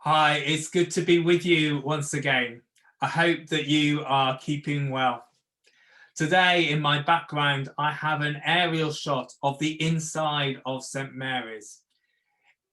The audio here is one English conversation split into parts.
Hi, it's good to be with you once again. I hope that you are keeping well. Today, in my background, I have an aerial shot of the inside of St. Mary's.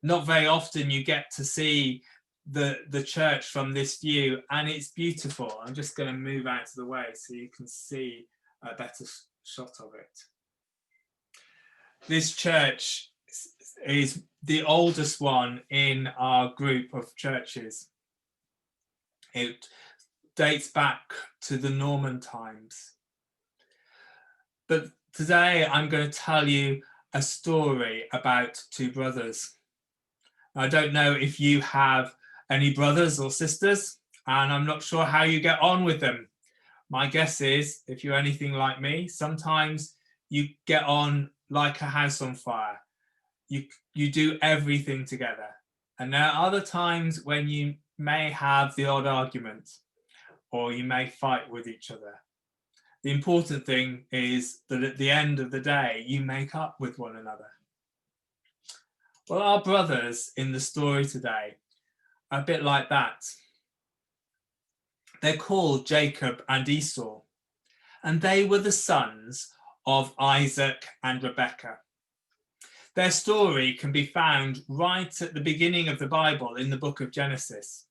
Not very often you get to see the church from this view, and it's beautiful. I'm just going to move out of the way so you can see a better shot of it. This church is the oldest one in our group of churches. It dates back to the Norman times. But today I'm going to tell you a story about two brothers. I don't know if you have any brothers or sisters, and I'm not sure how you get on with them. My guess is, if you're anything like me, sometimes you get on like a house on fire. You do everything together. And there are other times when you may have the odd argument, or you may fight with each other. The important thing is that at the end of the day, you make up with one another. Well, our brothers in the story today are a bit like that. They're called Jacob and Esau, and they were the sons of Isaac and Rebekah. Their story can be found right at the beginning of the Bible in the book of Genesis.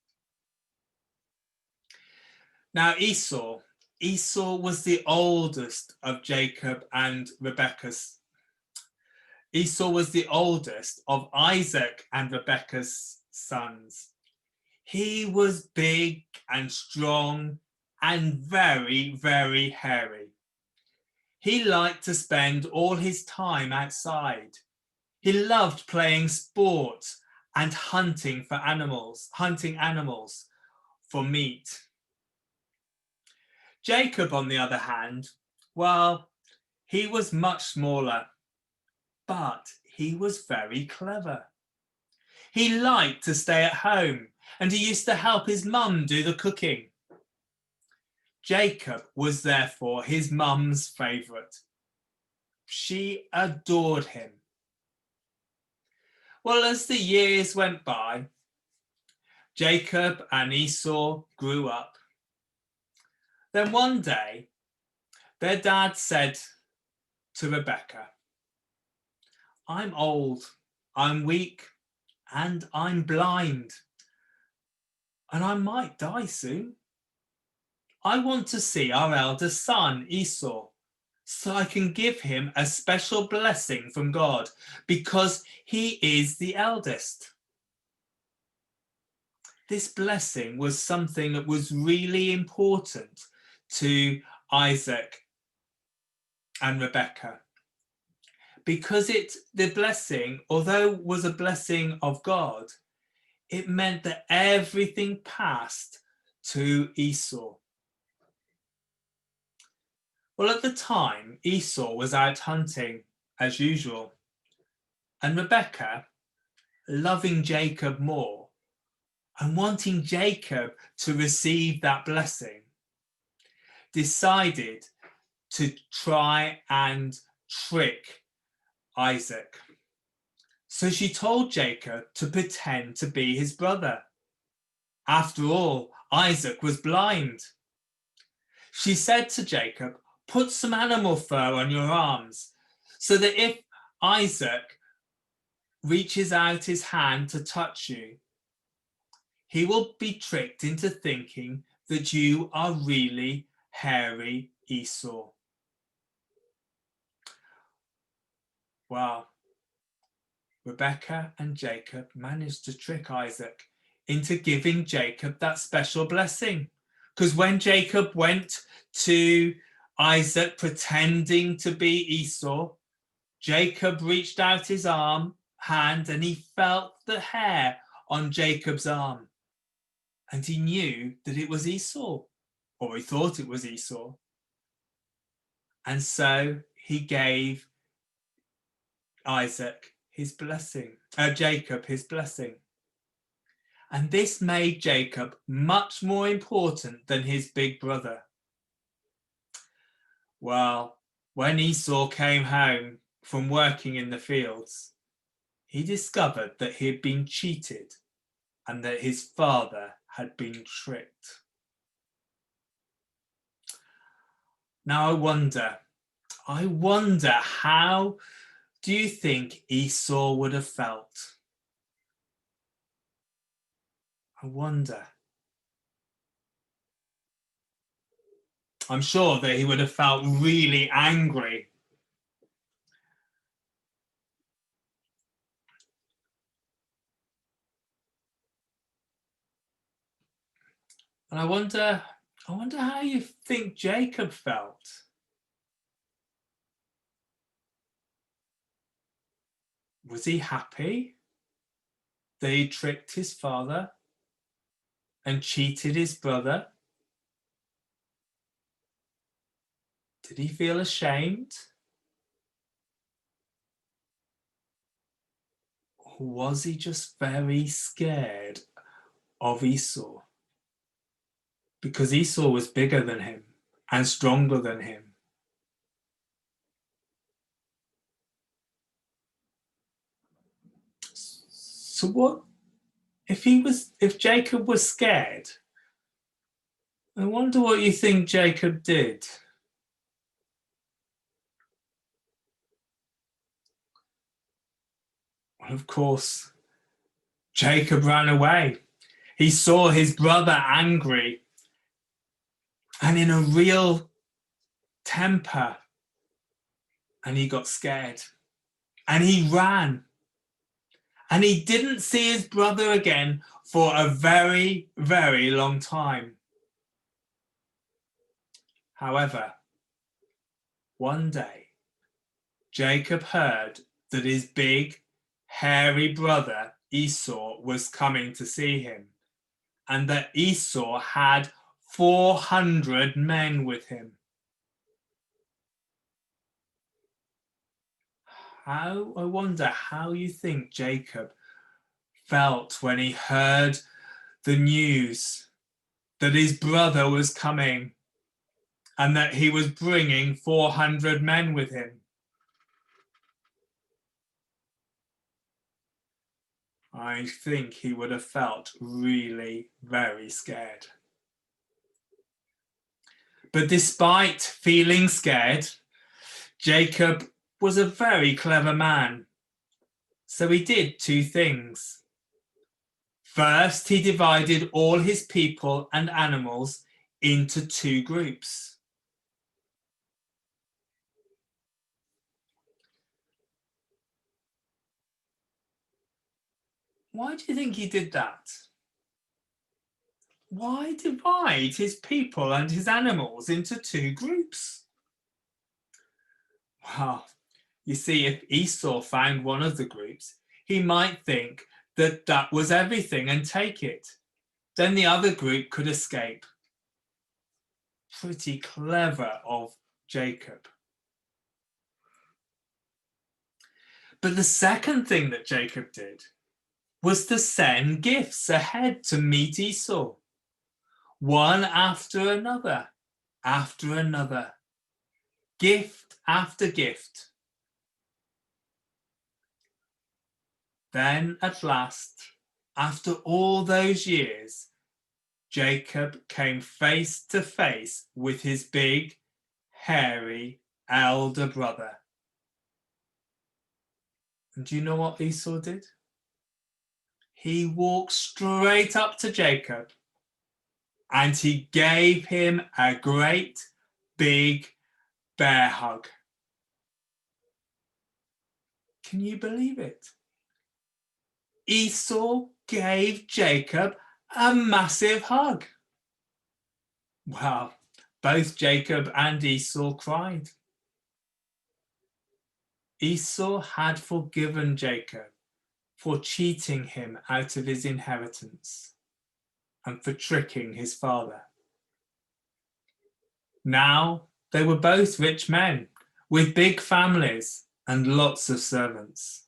Now, Esau was the oldest of Jacob and Rebekah's. Esau was the oldest of Isaac and Rebekah's sons. He was big and strong and very, very hairy. He liked to spend all his time outside. He loved playing sports and hunting animals for meat. Jacob, on the other hand, well, he was much smaller, but he was very clever. He liked to stay at home, and he used to help his mum do the cooking. Jacob was therefore his mum's favourite. She adored him. Well, as the years went by, Jacob and Esau grew up. Then one day, their dad said to Rebekah, "I'm old, I'm weak, and I'm blind, and I might die soon. I want to see our eldest son, Esau, so I can give him a special blessing from God because he is the eldest." This blessing was something that was really important to Isaac and Rebekah, because the blessing, although it was a blessing of God, it meant that everything passed to Esau. Well, at the time, Esau was out hunting as usual, and Rebekah, loving Jacob more and wanting Jacob to receive that blessing, decided to try and trick Isaac. So she told Jacob to pretend to be his brother. After all, Isaac was blind. She said to Jacob, "Put some animal fur on your arms so that if Isaac reaches out his hand to touch you, he will be tricked into thinking that you are really hairy Esau." Well, Rebekah and Jacob managed to trick Isaac into giving Jacob that special blessing. Because when Jacob went to Isaac pretending to be Esau, Jacob reached out his hand and he felt the hair on Jacob's arm. And he knew that it was Esau, or he thought it was Esau. And so he gave Jacob his blessing. And this made Jacob much more important than his big brother. Well, when Esau came home from working in the fields, he discovered that he had been cheated and that his father had been tricked. Now I wonder how do you think Esau would have felt? I wonder. I'm sure that he would have felt really angry. And I wonder how you think Jacob felt. Was he happy that he tricked his father and cheated his brother? Did he feel ashamed? Or was he just very scared of Esau? Because Esau was bigger than him and stronger than him. So what if Jacob was scared? I wonder what you think Jacob did. Well, of course, Jacob ran away. He saw his brother angry and in a real temper, and he got scared and he ran. And he didn't see his brother again for a very, very long time. However, one day, Jacob heard that his big, hairy brother Esau was coming to see him, and that Esau had 400 men with him. I wonder how you think Jacob felt when he heard the news that his brother was coming and that he was bringing 400 men with him. I think he would have felt really very scared. But despite feeling scared, Jacob was a very clever man. So he did two things. First, he divided all his people and animals into two groups. Why do you think he did that? Why divide his people and his animals into two groups? Well, you see, if Esau found one of the groups, he might think that that was everything and take it. Then the other group could escape. Pretty clever of Jacob. But the second thing that Jacob did was to send gifts ahead to meet Esau. One after another, gift after gift. Then at last, after all those years, Jacob came face to face with his big, hairy elder brother. And do you know what Esau did? He walked straight up to Jacob and he gave him a great big bear hug. Can you believe it? Esau gave Jacob a massive hug. Well, both Jacob and Esau cried. Esau had forgiven Jacob for cheating him out of his inheritance and for tricking his father. Now they were both rich men with big families and lots of servants.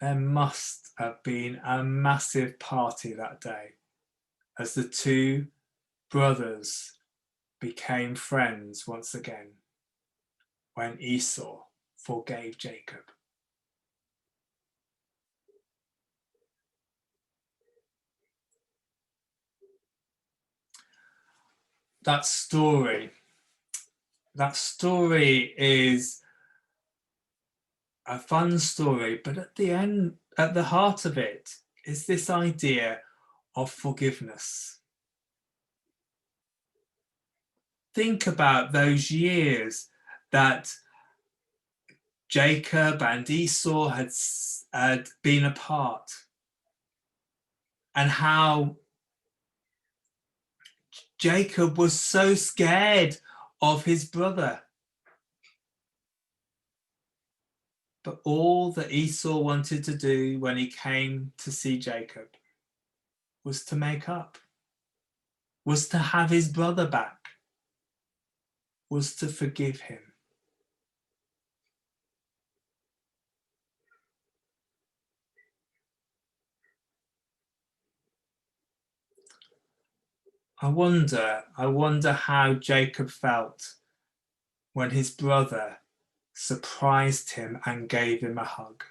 There must have been a massive party that day as the two brothers became friends once again when Esau forgave Jacob. that story is a fun story, but at the end, at the heart of it, is this idea of forgiveness. Think about those years that Jacob and Esau had been apart, and how Jacob was so scared of his brother. But all that Esau wanted to do when he came to see Jacob was to make up, was to have his brother back, was to forgive him. I wonder how Jacob felt when his brother surprised him and gave him a hug.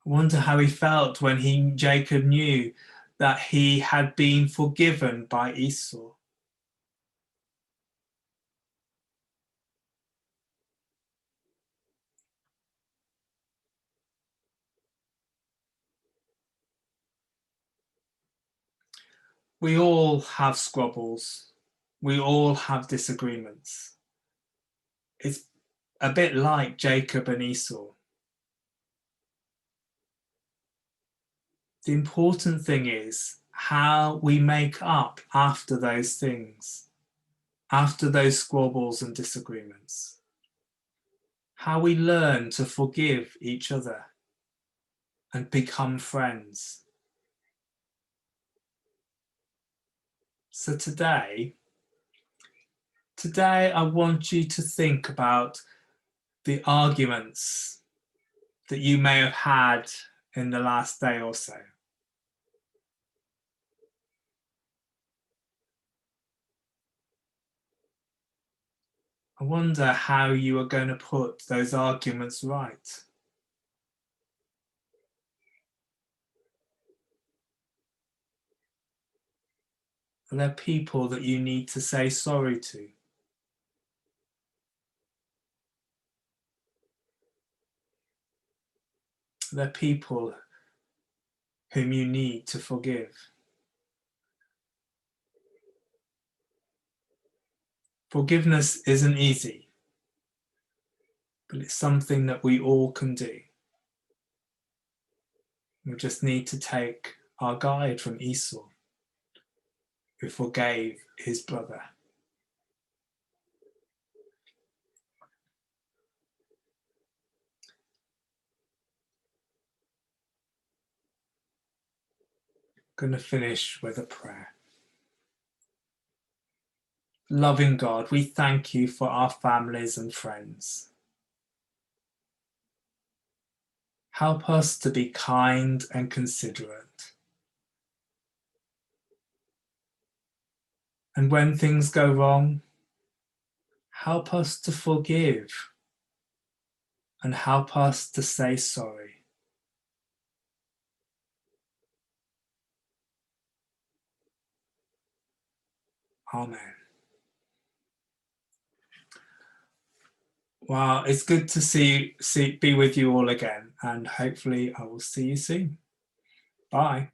I wonder how he felt when Jacob knew that he had been forgiven by Esau. We all have squabbles. We all have disagreements. It's a bit like Jacob and Esau. The important thing is how we make up after those things, after those squabbles and disagreements. How we learn to forgive each other and become friends. So today I want you to think about the arguments that you may have had in the last day or so. I wonder how you are going to put those arguments right. Are there people that you need to say sorry to? Are there people whom you need to forgive? Forgiveness isn't easy, but it's something that we all can do. We just need to take our guide from Esau, who forgave his brother. I'm going to finish with a prayer. Loving God, we thank you for our families and friends. Help us to be kind and considerate. And when things go wrong, help us to forgive and help us to say sorry. Amen. Well, it's good to be with you all again, and hopefully I will see you soon. Bye.